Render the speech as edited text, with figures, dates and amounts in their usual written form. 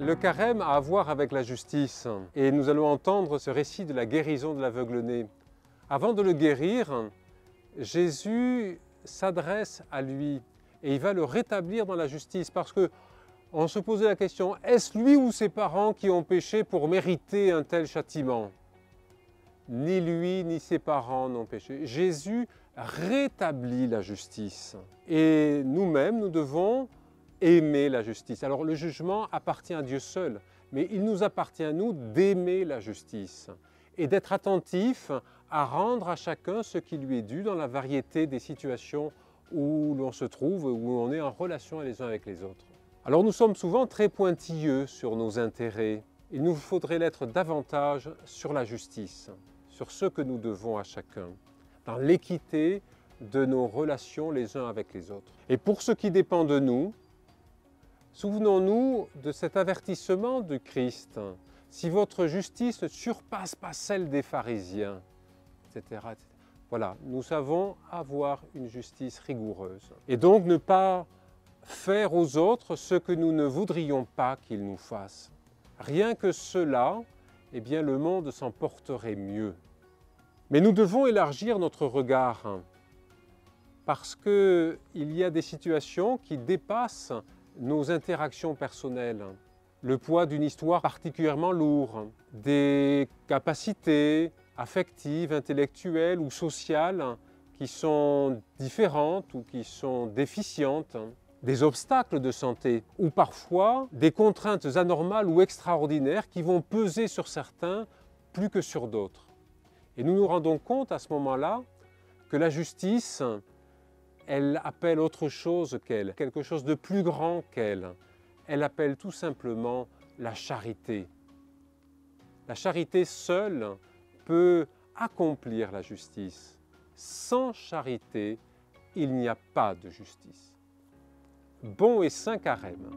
Le carême a à voir avec la justice et nous allons entendre ce récit de la guérison de l'aveugle-né. Avant de le guérir, Jésus s'adresse à lui et il va le rétablir dans la justice parce qu'on se posait la question, est-ce lui ou ses parents qui ont péché pour mériter un tel châtiment? Ni lui ni ses parents n'ont péché. Jésus rétablit la justice et nous-mêmes, nous devons aimer la justice. Alors le jugement appartient à Dieu seul, mais il nous appartient à nous d'aimer la justice et d'être attentifs à rendre à chacun ce qui lui est dû dans la variété des situations où l'on se trouve, où on est en relation les uns avec les autres. Alors nous sommes souvent très pointilleux sur nos intérêts. Il nous faudrait l'être davantage sur la justice, sur ce que nous devons à chacun, dans l'équité de nos relations les uns avec les autres. Et pour ce qui dépend de nous, souvenons-nous de cet avertissement du Christ. Si votre justice ne surpasse pas celle des pharisiens, etc., etc. Voilà, nous savons avoir une justice rigoureuse. Et donc ne pas faire aux autres ce que nous ne voudrions pas qu'ils nous fassent. Rien que cela, eh bien, le monde s'en porterait mieux. Mais nous devons élargir notre regard parce qu'il y a des situations qui dépassent nos interactions personnelles, le poids d'une histoire particulièrement lourde, des capacités affectives, intellectuelles ou sociales qui sont différentes ou qui sont déficientes, des obstacles de santé ou parfois des contraintes anormales ou extraordinaires qui vont peser sur certains plus que sur d'autres. Et nous nous rendons compte à ce moment-là que la justice, elle appelle autre chose qu'elle, quelque chose de plus grand qu'elle. Elle appelle tout simplement la charité. La charité seule peut accomplir la justice. Sans charité, il n'y a pas de justice. Bon et saint carême.